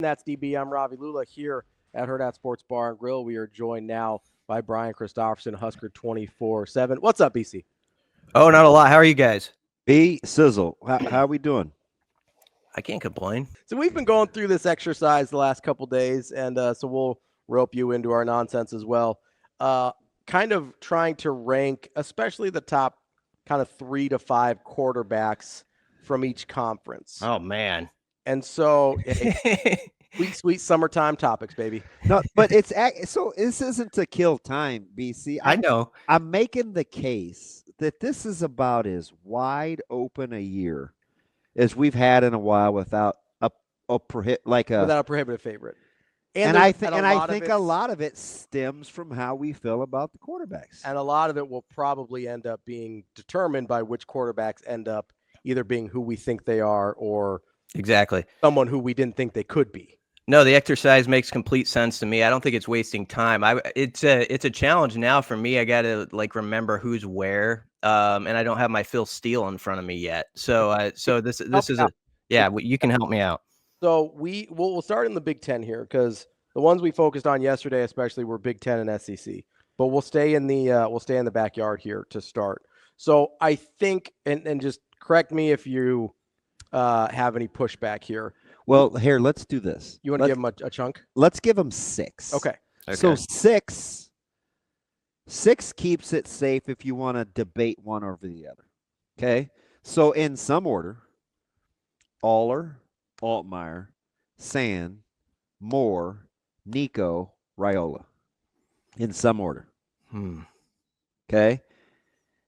That's DB. I'm Ravi Lulla here at Hurrdat Sports Bar and Grill. We are joined now by Brian Christopherson, Husker247. What's up, BC? Oh, not a lot. How are you guys? B Sizzle, how are we doing? I can't complain. So we've been going through this exercise the last couple days, and so we'll rope you into our nonsense as well. Kind of trying to rank, especially the top kind of 3 to 5 quarterbacks from each conference. Oh man. And so sweet summertime topics, baby. No, but it's so this isn't to kill time, BC. I know. I'm making the case that this is about as wide open a year as we've had in a while without without a prohibitive favorite. And I think a lot of it stems from how we feel about the quarterbacks. And a lot of it will probably end up being determined by which quarterbacks end up either being who we think they are or exactly someone who we didn't think they could be. No, the exercise makes complete sense to me. I don't think it's wasting time. It's a challenge now for me. I got to remember who's where. And I don't have my Phil Steele in front of me yet. So this is you can help me out. So we'll start in the Big Ten here because the ones we focused on yesterday, especially, were Big Ten and SEC. But we'll stay in the backyard here to start. So I think, and just correct me if you have any pushback here. Well, here, let's do this. You want to give them a chunk? Let's give them 6. Okay. So six keeps it safe if you want to debate one over the other. Okay. So in some order, Aller, Altmaier, Sand, Moore, Nico, Raiola. In some order. Okay.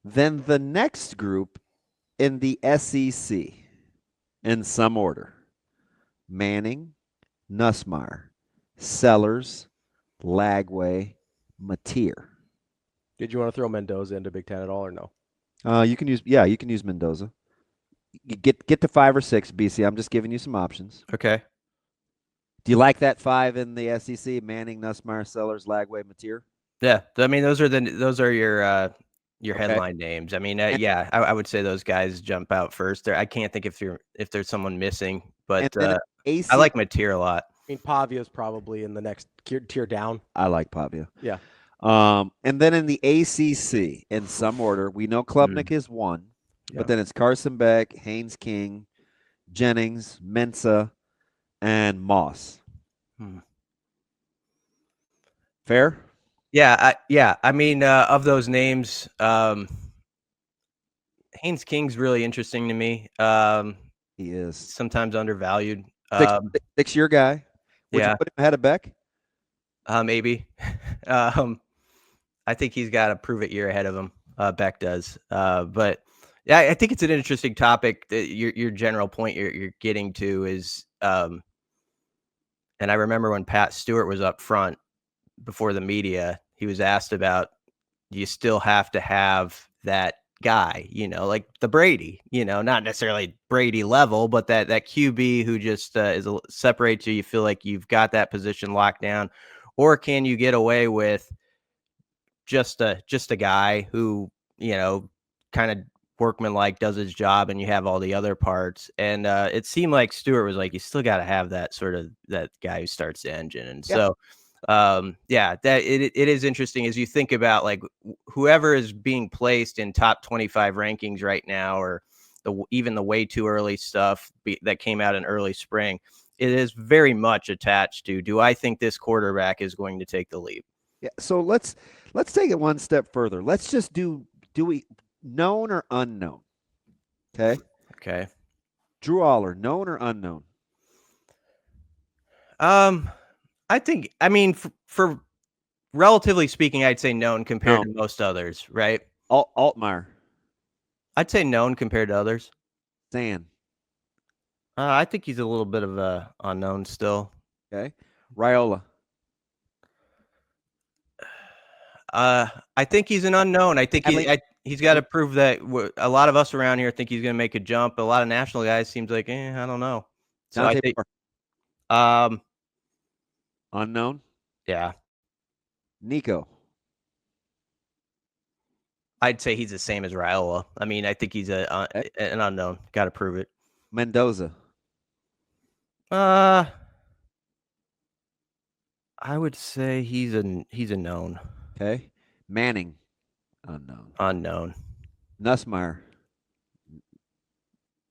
Then the next group in the SEC in some order. Manning, Nussmeier, Sellers, Lagway, Mateer. Did you want to throw Mendoza into Big Ten at all or no? You can use Mendoza. You get to 5 or 6, BC. I'm just giving you some options. Okay. Do you like that 5 in the SEC? Manning, Nussmeier, Sellers, Lagway, Mateer? Yeah. I mean, those are your headline names. I mean, I would say those guys jump out first. I can't think if there's someone missing, but I like Mateer a lot. I mean, Pavia's probably in the next tier down. I like Pavia. Yeah. And then in the ACC, in some order, we know Klubnik is 1, but then it's Carson Beck, Haynes King, Jennings, Mensah, and Moss. Fair? Yeah. I mean, of those names, Haynes King's really interesting to me. He is sometimes undervalued. 6-year guy. Would you put him ahead of Beck? Maybe. I think he's got a prove it year ahead of him. Beck does. But yeah, I think it's an interesting topic. Your general point you're getting to is, and I remember when Pat Stewart was up front before the media, he was asked about, do you still have to have that guy, like the Brady, not necessarily Brady level, but that QB who just separates you. You feel like you've got that position locked down, or can you get away with just a guy who, kind of workmanlike does his job and you have all the other parts. And it seemed like Stewart was like, you still got to have that sort of that guy who starts the engine. And so that it is interesting as you think about like whoever is being placed in top 25 rankings right now, or even the way too early stuff that came out in early spring. It is very much attached to, do I think this quarterback is going to take the leap? Yeah. So let's take it one step further. Let's just do we known or unknown? Okay. Drew Aller, known or unknown? I mean, for relatively speaking, I'd say known compared to most others, right? Altmaier. I'd say known compared to others. Sand. I think he's a little bit of a unknown still. Okay. Raiola. I think he's an unknown. I think he's got to prove that. A lot of us around here think he's going to make a jump. A lot of national guys seems like, I don't know. So I think, unknown. Yeah. Nico. I'd say he's the same as Raiola. I mean, I think he's an unknown. Got to prove it. Mendoza. I would say he's a known. Okay. Manning, unknown. Unknown. Nussmeier,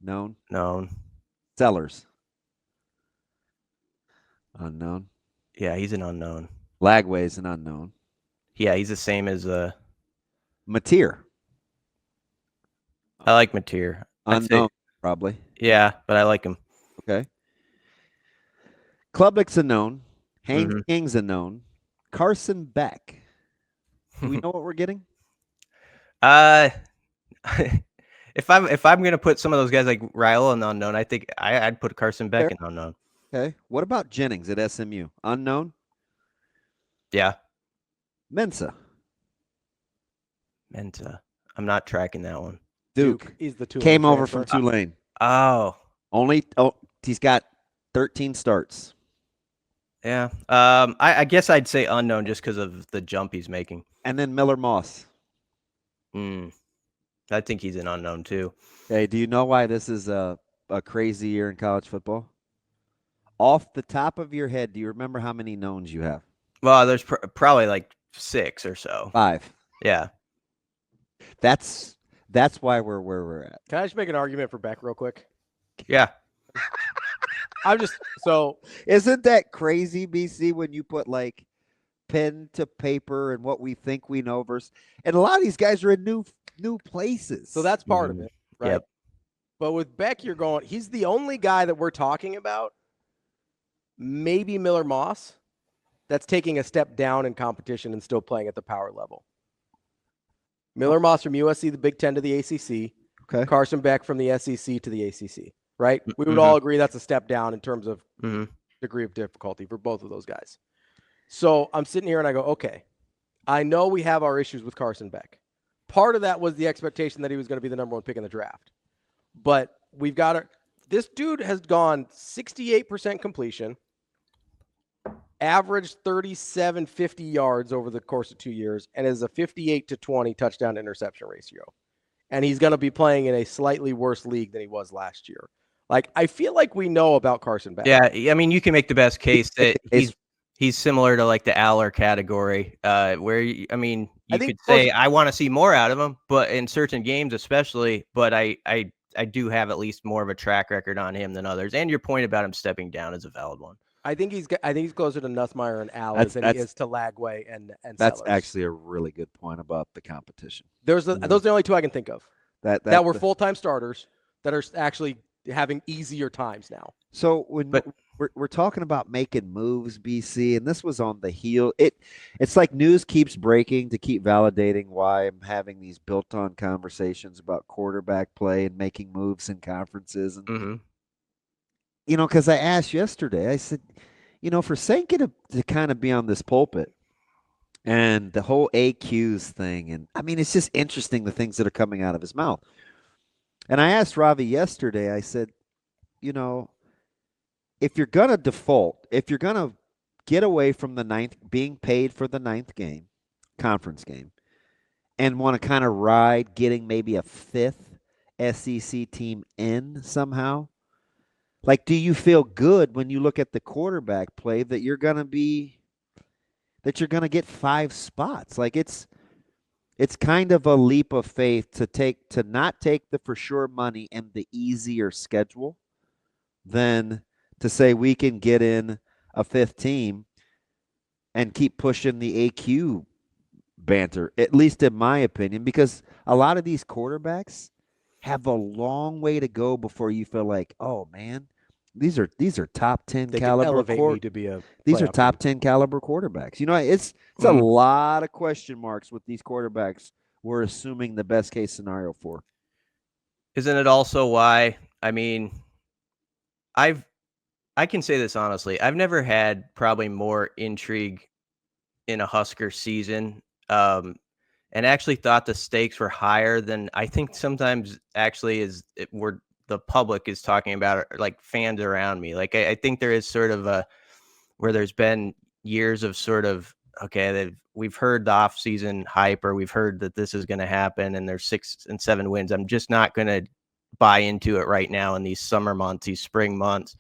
known. Known. Sellers, unknown. Yeah, he's an unknown. Lagway's an unknown. Yeah, he's the same as Mateer, I like Mateer. unknown, probably. Yeah, but I like him. Okay. Klubnik's a known. Haynes King's a known. Carson Beck. Do we know what we're getting? If I'm gonna put some of those guys like Raiola in unknown, I think I'd put Carson Beck in unknown. Okay. What about Jennings at SMU? Unknown. Yeah. Mensa. I'm not tracking that one. Duke. He's the Tulane came over transfer. from Tulane. He's got 13 starts. Yeah. I guess I'd say unknown just because of the jump he's making. And then Miller Moss. I think he's an unknown too. Hey, do you know why this is a crazy year in college football? Off the top of your head, do you remember how many knowns you have? Well, there's probably like 6 or so. 5. Yeah. That's why we're where we're at. Can I just make an argument for Beck real quick? Yeah. Isn't that crazy, BC, when you put like pen to paper and what we think we know versus, and a lot of these guys are in new places. So that's part of it, right? Yep. But with Beck, he's the only guy that we're talking about, maybe Miller Moss, that's taking a step down in competition and still playing at the power level. Miller Moss from USC, the Big Ten to the ACC. Okay. Carson Beck from the SEC to the ACC, right? We would all agree that's a step down in terms of degree of difficulty for both of those guys. So I'm sitting here and I go, okay, I know we have our issues with Carson Beck. Part of that was the expectation that he was going to be the number 1 pick in the draft. But we've got to – this dude has gone 68% completion, averaged 50 yards over the course of 2 years, and is a 58-20 touchdown to interception ratio. And he's going to be playing in a slightly worse league than he was last year. Like, I feel like we know about Carson Beck. Yeah, I mean, you can make the best case that he's similar to like the Aller category, where you could say I want to see more out of him, but in certain games especially. But I do have at least more of a track record on him than others. And your point about him stepping down is a valid one. I think he's closer to Nussmeier and Allen than he is to Lagway and that's Sellers. actually a really good point about the competition. Those are the only 2 I can think of that were full-time starters that are actually having easier times now. So we're talking about making moves, BC, and this was on the heel. It's like news keeps breaking to keep validating why I'm having these built-on conversations about quarterback play and making moves in conferences. And because I asked yesterday, I said, for Sankey to kind of be on this pulpit and the whole AQs thing, and I mean, it's just interesting the things that are coming out of his mouth. And I asked Ravi yesterday, I said, if you're going to default, if you're going to get away from being paid for the 9th game, conference game, and want to kind of ride getting maybe a 5th SEC team in somehow, like, do you feel good when you look at the quarterback play that you're going to get 5 spots? Like, it's kind of a leap of faith to not take the for sure money and the easier schedule than to say we can get in a 5th team and keep pushing the AQ banter, at least in my opinion, because a lot of these quarterbacks have a long way to go before you feel like, oh man, these are top 10 caliber. These are top 10 caliber quarterbacks. It's a lot of question marks with these quarterbacks we're assuming the best case scenario for. Isn't it also why, I can say this honestly, I've never had probably more intrigue in a Husker season, and actually thought the stakes were higher than I think sometimes actually where the public is talking about it, like fans around me. Like I think there is sort of where there's been years of sort of, okay, we've heard the off-season hype, or we've heard that this is going to happen, and there's 6 and 7 wins. I'm just not going to buy into it right now in these summer months, these spring months.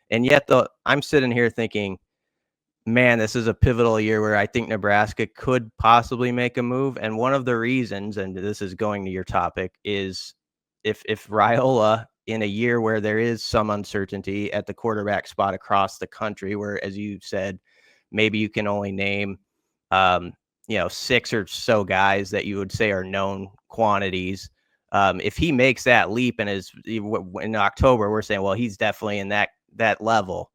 And yet I'm sitting here thinking man, this is a pivotal year where I think Nebraska could possibly make a move. And one of the reasons, and this is going to your topic, is if Raiola, in a year where there is some uncertainty at the quarterback spot across the country, where, as you said, maybe you can only name, 6 or so guys that you would say are known quantities. If he makes that leap and is in October, we're saying, well, he's definitely in that level.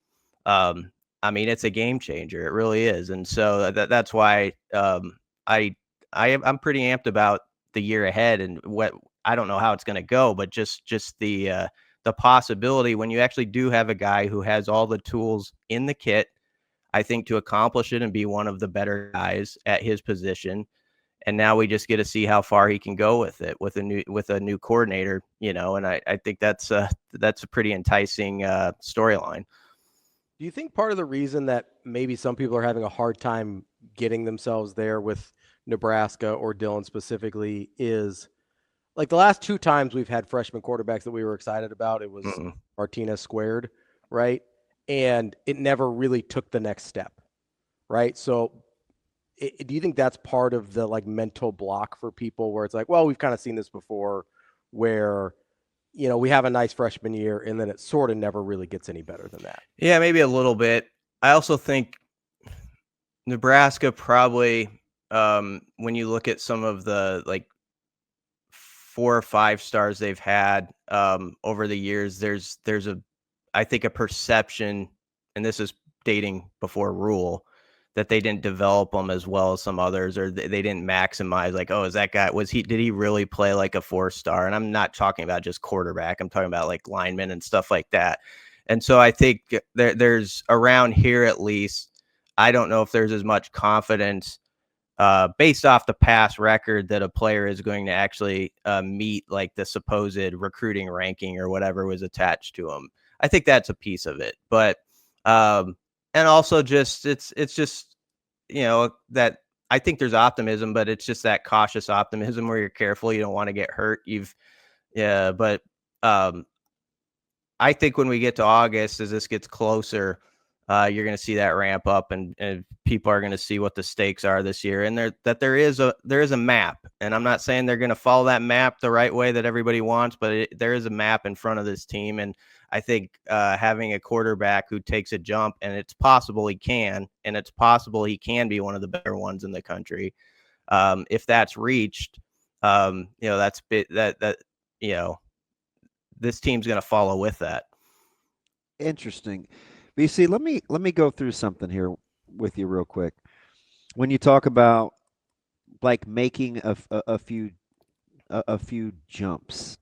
I mean, it's a game changer. It really is. And so that's why I'm pretty amped about the year ahead, and what I don't know how it's going to go, but just the possibility when you actually do have a guy who has all the tools in the kit, I think, to accomplish it and be one of the better guys at his position. And now we just get to see how far he can go with it with a new coordinator, and I think that's a pretty enticing storyline. Do you think part of the reason that maybe some people are having a hard time getting themselves there with Nebraska, or Dylan specifically, is like the last 2 times we've had freshman quarterbacks that we were excited about, it was Martinez squared, right? And it never really took the next step, right? So do you think that's part of the like mental block for people, where it's like, well, we've kind of seen this before, where we have a nice freshman year and then it sort of never really gets any better than that? Yeah, maybe a little bit. I also think Nebraska probably, when you look at some of the like 4 or 5 stars they've had over the years, there's I think a perception, and this is dating before Rule, that they didn't develop them as well as some others, or they didn't maximize, like, oh, is that guy, did he really play like a 4-star? And I'm not talking about just quarterback. I'm talking about like linemen and stuff like that. And so I think there's, around here at least, I don't know if there's as much confidence based off the past record that a player is going to actually meet like the supposed recruiting ranking or whatever was attached to him. I think that's a piece of it, but and also just it's just that I think there's optimism, but it's just that cautious optimism where you're careful, you don't want to get hurt. But I think when we get to August, as this gets closer, you're going to see that ramp up, and people are going to see what the stakes are this year, and there is a map. And I'm not saying they're going to follow that map the right way that everybody wants, but there is a map in front of this team. And I think having a quarterback who takes a jump, and it's possible he can, and it's possible he can be one of the better ones in the country. If that's reached, that's this team's going to follow with that. Interesting. BC, let me go through something here with you real quick. When you talk about like making a few jumps,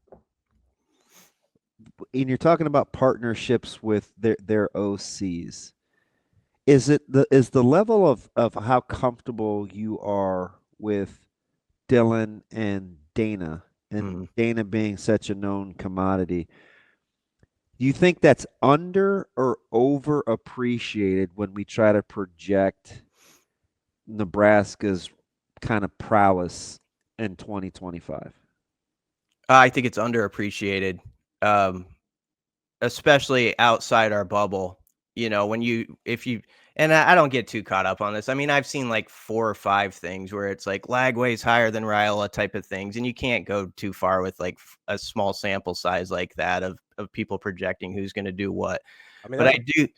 and you're talking about partnerships with their OCs, is the level of how comfortable you are with Dylan and Dana, and Dana being such a known commodity? Do you think that's under or over appreciated when we try to project Nebraska's kind of prowess in 2025? I think it's underappreciated, especially outside our bubble. And I don't get too caught up on this. I mean, I've seen like 4 or 5 things where it's like Lagway's higher than Raiola type of things, and you can't go too far with like a small sample size like that of people projecting who's going to do what. I mean, but I do.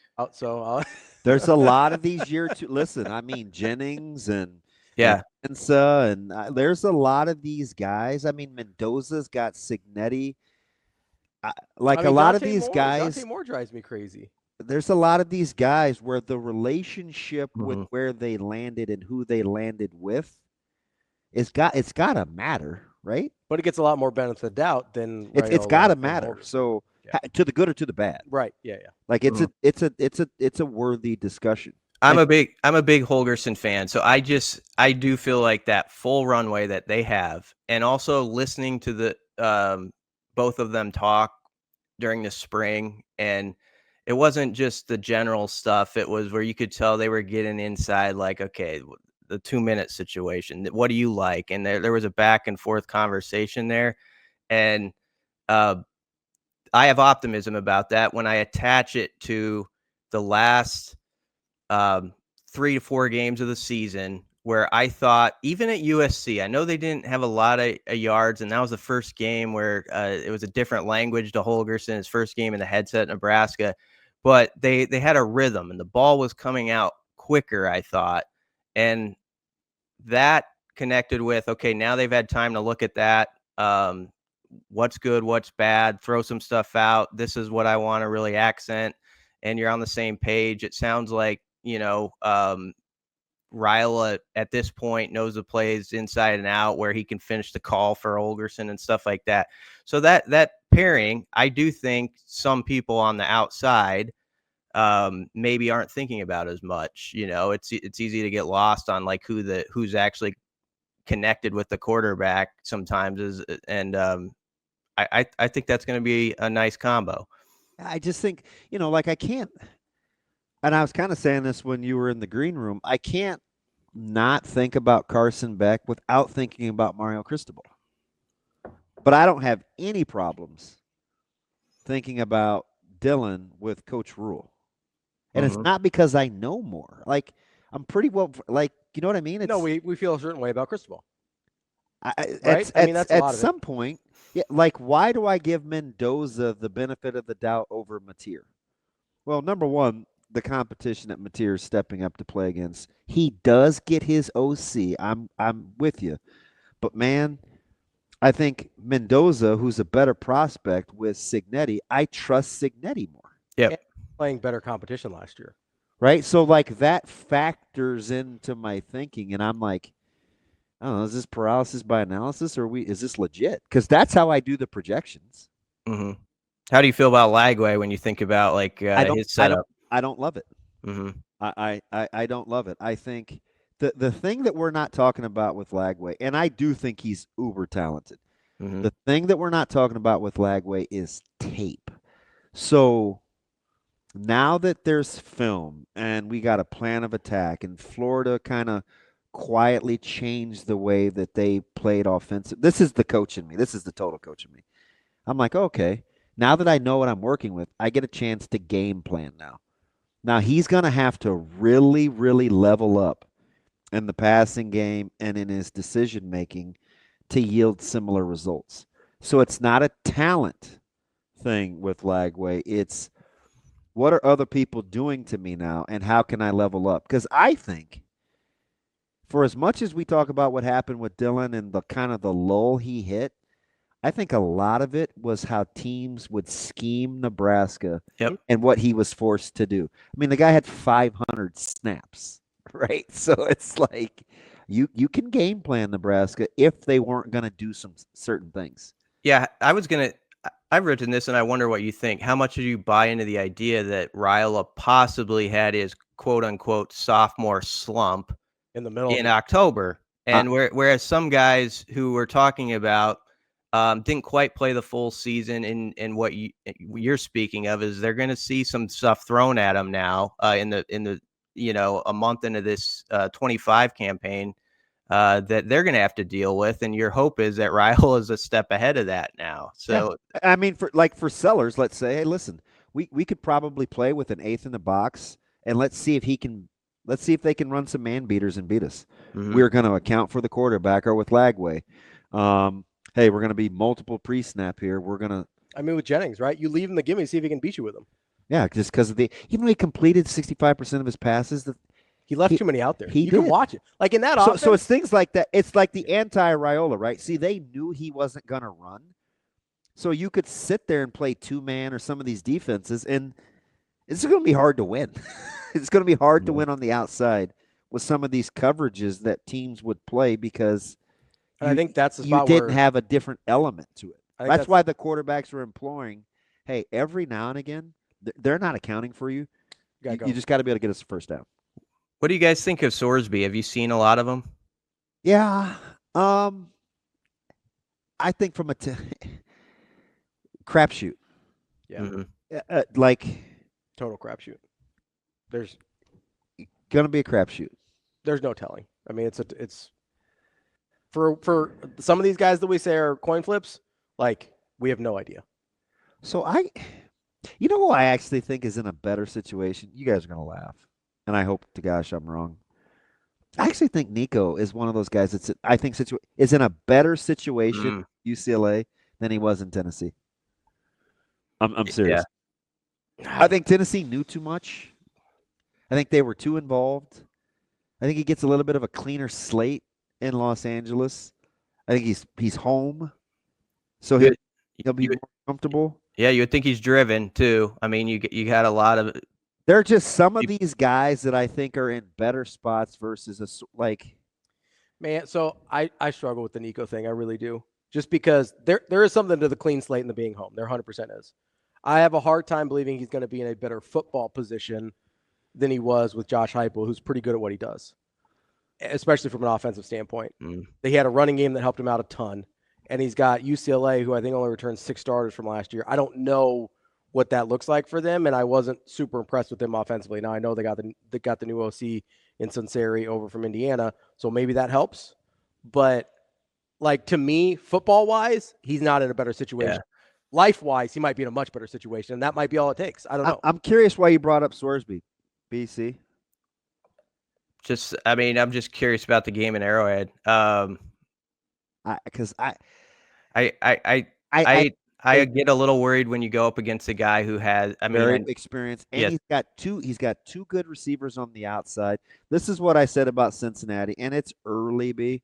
There's a lot of these year to listen. I mean, Jennings and Mensa, and there's a lot of these guys. I mean, Mendoza's got Signetti. A lot of these guys. Dante Moore drives me crazy. There's a lot of these guys where the relationship with where they landed and who they landed with, it's got to matter, right? But it gets a lot more benefit of doubt than it's got to matter. So to the good or to the bad, right? Yeah. Like it's a worthy discussion. I'm a big Holgerson fan, so I do feel like that full runway that they have, and also listening to the both of them talk during the spring, and it wasn't just the general stuff. It was where you could tell they were getting inside, like, okay, the 2-minute situation. What do you like? And there was a back and forth conversation there. And I have optimism about that when I attach it to the last 3 to 4 games of the season where I thought, even at USC, I know they didn't have a lot of yards, and that was the first game where it was a different language to Holgorsen, his first game in the headset, Nebraska, but they had a rhythm, and the ball was coming out quicker, I thought, and that connected with, okay, now they've had time to look at that. What's good, what's bad, throw some stuff out. This is what I want to really accent. And you're on the same page. It sounds like, Raiola at this point knows the plays inside and out where he can finish the call for Holgorsen and stuff like that. So that pairing, I do think some people on the outside maybe aren't thinking about as much. It's easy to get lost on like who's actually connected with the quarterback sometimes I think that's going to be a nice combo. I just think, like I can't, and I was kind of saying this when you were in the green room, I can't not think about Carson Beck without thinking about Mario Cristobal. But I don't have any problems thinking about Dylan with Coach Rule. And it's not because I know more. Like, I'm pretty well, like, you know what I mean? No, we feel a certain way about Cristobal. Right? I mean, that's at some point. Yeah, like, why do I give Mendoza the benefit of the doubt over Mateer? Well, number one, the competition that Mateer is stepping up to play against. He does get his OC. I'm with you. But, man, I think Mendoza, who's a better prospect with Cignetti, I trust Cignetti more. Yeah, playing better competition last year. Right? So, like, that factors into my thinking, and I'm like, I don't know, is this paralysis by analysis or is this legit? Because that's how I do the projections. Mm-hmm. How do you feel about Lagway when you think about like his setup? I don't love it. Mm-hmm. I don't love it. I think the thing that we're not talking about with Lagway, and I do think he's uber talented. Mm-hmm. The thing that we're not talking about with Lagway is tape. So now that there's film and we got a plan of attack, and Florida kind of quietly changed the way that they played offensive. This is the coach in me. This is the total coach in me. I'm like, okay, now that I know what I'm working with, I get a chance to game plan now. Now he's going to have to really, really level up in the passing game and in his decision making to yield similar results. So it's not a talent thing with Lagway. It's what are other people doing to me now, and how can I level up? Because I think, for as much as we talk about what happened with Dylan and the kind of the lull he hit, I think a lot of it was how teams would scheme Nebraska and what he was forced to do. I mean, the guy had 500 snaps, right? So it's like you can game plan Nebraska if they weren't going to do some certain things. Yeah, I've written this, and I wonder what you think. How much did you buy into the idea that Raiola possibly had his quote-unquote sophomore slump in the middle in October, and whereas some guys who we're talking about didn't quite play the full season, and what you're speaking of is they're going to see some stuff thrown at them now in the a month into this 25 campaign that they're going to have to deal with, and your hope is that Raiola is a step ahead of that now. So I mean, for Sellers, let's say, hey, listen, we could probably play with an eighth in the box, and let's see if they can run some man beaters and beat us. Mm-hmm. We're going to account for the quarterback, or with Lagway. Hey, we're going to be multiple pre-snap here. We're going to. I mean, with Jennings, right? You leave him the gimme, see if he can beat you with him. Yeah, just because of even though he completed 65% of his passes, he left too many out there. You can watch it. Like in that offense. So it's things like that. It's like the anti-Raiola, right? See, they knew he wasn't going to run. So you could sit there and play two-man or some of these defenses, and it's going to be hard to win. It's going to be hard to win on the outside with some of these coverages that teams would play because I think that's the spot you didn't have a different element to it. That's why the quarterbacks were imploring, hey, every now and again, they're not accounting for you. You just got to be able to get us a first down. What do you guys think of Sorsby? Have you seen a lot of them? Yeah. I think from a crapshoot. Yeah. Mm-hmm. Like total crapshoot. There's going to be a crapshoot. There's no telling. I mean, it's for some of these guys that we say are coin flips, like we have no idea. So who I actually think is in a better situation. You guys are going to laugh. and I hope to gosh I'm wrong. I actually think Nico is one of those guys that's is in a better situation UCLA than he was in Tennessee. I'm serious. Yeah. I think Tennessee knew too much. I think they were too involved. I think he gets a little bit of a cleaner slate in Los Angeles. I think he's home, so he'll be more comfortable. Yeah, you would think he's driven too. I mean, you had a lot of. There are just some of these guys that I think are in better spots versus Man, so I struggle with the Nico thing. I really do. Just because there is something to the clean slate and the being home. There 100% is. I have a hard time believing he's going to be in a better football position than he was with Josh Heupel, who's pretty good at what he does, especially from an offensive standpoint. He had a running game that helped him out a ton, and he's got UCLA, who I think only returned 6 starters from last year. I don't know what that looks like for them, and I wasn't super impressed with them offensively. Now I know they got the new OC in Sunseri over from Indiana, so maybe that helps. But like to me, football-wise, he's not in a better situation. Yeah. Life-wise, he might be in a much better situation, and that might be all it takes. I don't know. I'm curious why you brought up Sorsby, BC. I'm just curious about the game in Arrowhead. Because I get a little worried when you go up against a guy who has, very experienced, and he's got two good receivers on the outside. This is what I said about Cincinnati, and it's early, B.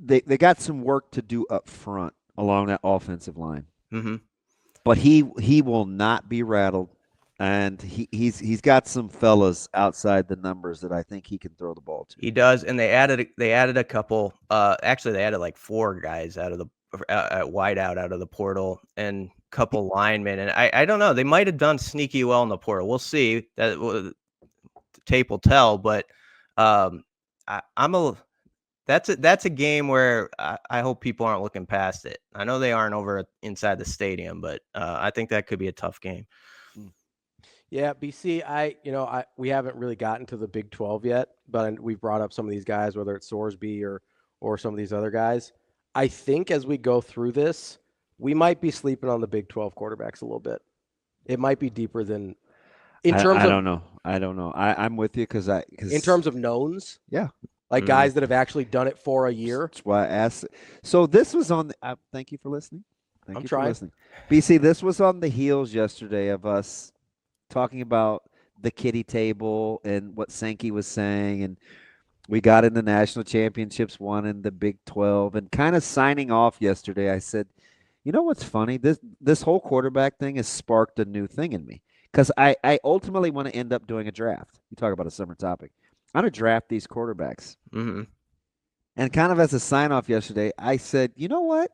They got some work to do up front along that offensive line, but he will not be rattled, and he's got some fellas outside the numbers that I think he can throw the ball to. He does, and they added a couple. Actually, they added like 4 guys out of the wideout out of the portal and a couple linemen, and I don't know. They might have done sneaky well in the portal. We'll see. The tape will tell, but that's a game where I hope people aren't looking past it. I know they aren't over inside the stadium, but I think that could be a tough game. Yeah, BC, we haven't really gotten to the Big 12 yet, but we've brought up some of these guys, whether it's Sorsby or some of these other guys. I think as we go through this, we might be sleeping on the Big 12 quarterbacks a little bit. It might be deeper than in terms of. I don't know. I'm with you because in terms of knowns. Yeah. Like guys that have actually done it for a year. That's why I asked. So this was on. Thank you for listening. I'm trying. For listening. BC, this was on the heels yesterday of us talking about the kiddie table and what Sankey was saying, and we got into national championships, won in the Big 12, and kind of signing off yesterday. I said, you know what's funny? This whole quarterback thing has sparked a new thing in me because I ultimately want to end up doing a draft. You talk about a summer topic. I'm going to draft these quarterbacks. And kind of as a sign-off yesterday, I said, you know what?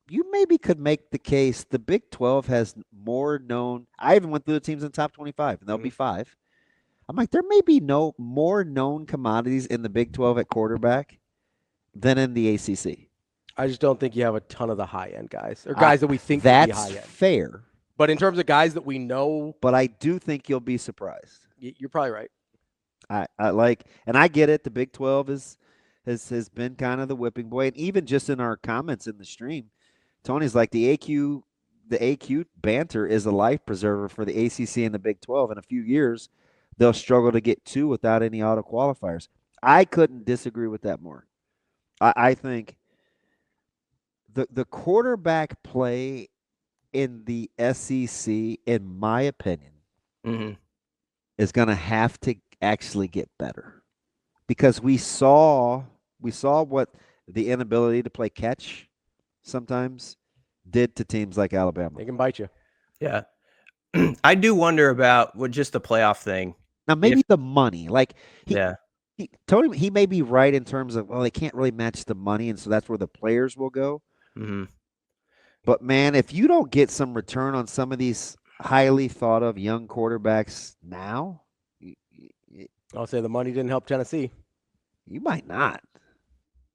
You maybe could make the case the Big 12 has more known. I even went through the teams in the top 25, and there'll be 5. I'm like, there may be no more known commodities in the Big 12 at quarterback than in the ACC. I just don't think you have a ton of the high-end guys or guys that we think that's could be high-end. Fair. But in terms of guys that we know. But I do think you'll be surprised. You're probably right. I like, and I get it. The Big 12 has been kind of the whipping boy, and even just in our comments in the stream, Tony's like the AQ banter is a life preserver for the ACC and the Big 12. In a few years, they'll struggle to get 2 without any auto qualifiers. I couldn't disagree with that more. I think the quarterback play in the SEC, in my opinion, is going to have to actually get better because we saw what the inability to play catch sometimes did to teams like Alabama. They can bite you. Yeah. I do wonder about just the playoff thing. Now maybe the money, like Tony, he may be right in terms of, well, they can't really match the money, and so that's where the players will go. But man, if you don't get some return on some of these highly thought of young quarterbacks now, I'll say the money didn't help Tennessee. You might not.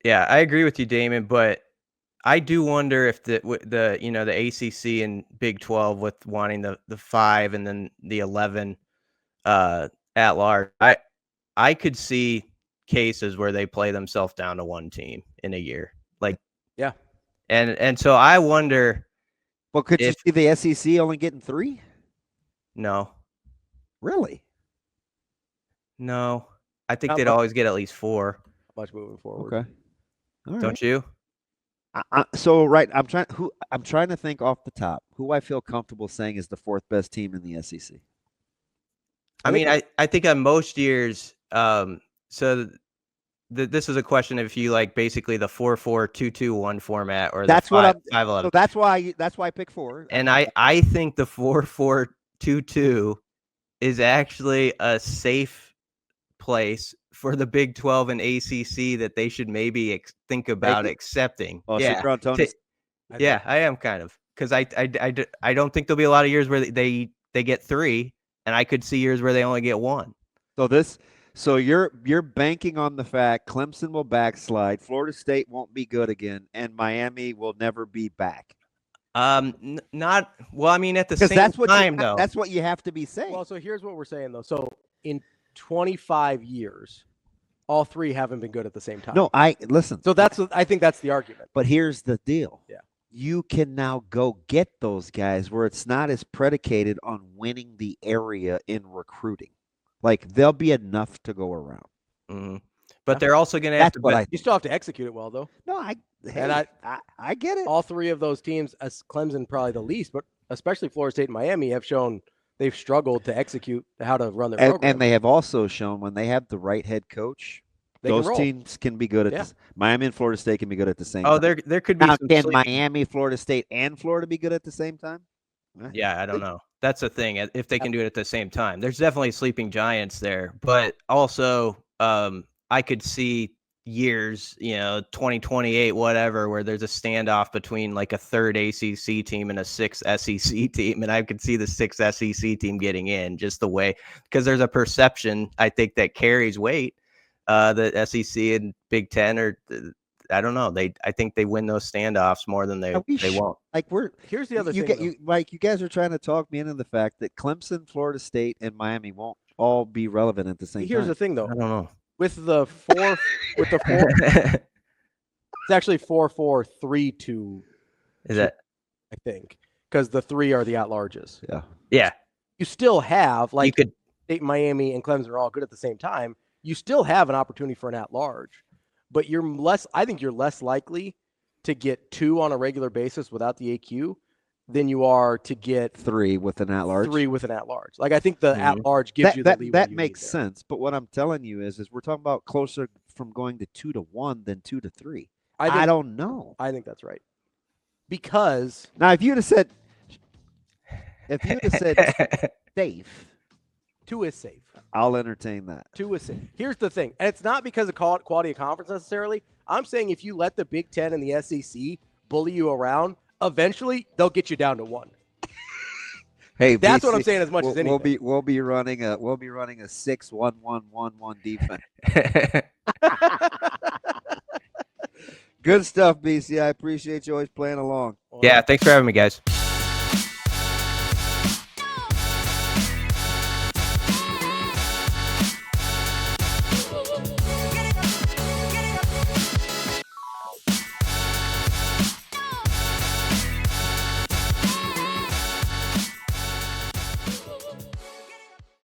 Yeah, I agree with you, Damon, but I do wonder if the ACC and Big 12 with wanting the 5 and then the 11 at large, I could see cases where they play themselves down to 1 team in a year. Like, yeah. And so I wonder. Well, could you see the SEC only getting 3? No. Really? No. I think Not they'd much. always get at least 4. Much moving forward. Okay. All right. Don't you? So right, I'm trying to think off the top who I feel comfortable saying is the 4th best team in the SEC. I mean, I think on most years, so this is a question if you like basically the 4-4-2-2-1 format or That's the what I'm. 5-11. So that's why I pick 4. And I think the 4-4-2-2 is actually a safe place for the Big 12 and ACC that they should maybe think about accepting. Oh, yeah. so you're on Tony's. Yeah, I am kind of, because I don't think there'll be a lot of years where they get 3, and I could see years where they only get 1. So you're banking on the fact Clemson will backslide, Florida State won't be good again, and Miami will never be back. Not well. I mean, at the same time, though, that's what you have to be saying. Well, so here's what we're saying though. So in 25 years, all 3 haven't been good at the same time. No, listen. So I think that's the argument. But here's the deal. Yeah. You can now go get those guys where it's not as predicated on winning the area in recruiting. Like there'll be enough to go around. Mm-hmm. But they're also going to have to. You still have to execute it well, though. No, I get it. All 3 of those teams, as Clemson probably the least, but especially Florida State and Miami, have shown they've struggled to execute how to run their program. And they have also shown when they have the right head coach, those teams can be good at this. Miami and Florida State can be good at the same time. There could be now, some can Miami, Florida State, and Florida be good at the same time? Yeah, I don't know. That's the thing. If they can do it at the same time, there's definitely sleeping giants there. But also, I could see years, 2028, whatever, where there's a standoff between like a 3rd ACC team and a 6th SEC team, and I could see the 6th SEC team getting in just the way, because there's a perception I think that carries weight. The SEC and Big Ten are, I don't know. I think they win those standoffs more than they won't. Here's the other thing. You guys are trying to talk me into the fact that Clemson, Florida State, and Miami won't all be relevant at the same time. Here's the thing, though. I don't know. With the 4, it's actually 4-4-3-2. Is that? I think because the 3 are the at-larges. Yeah. Yeah. You still have State, Miami, and Clemson are all good at the same time. You still have an opportunity for an at-large, but I think you're less likely to get 2 on a regular basis without the AQ than you are to get 3 with an at-large. 3 with an at-large. Like I think the at-large gives you the leeway. That makes sense. But what I'm telling you is we're talking about closer from going to 2-1 than 2-3. I don't know. I think that's right. Because now, if you'd have said safe, 2 is safe. I'll entertain that. 2 is safe. Here's the thing, and it's not because of quality of conference necessarily. I'm saying if you let the Big Ten and the SEC bully you around, eventually they'll get you down to 1. Hey, that's BC, what I'm saying as much as anything. We'll be running a 6-1-1-1-1 defense. Good stuff, BC. I appreciate you always playing along. Yeah, thanks for having me, guys.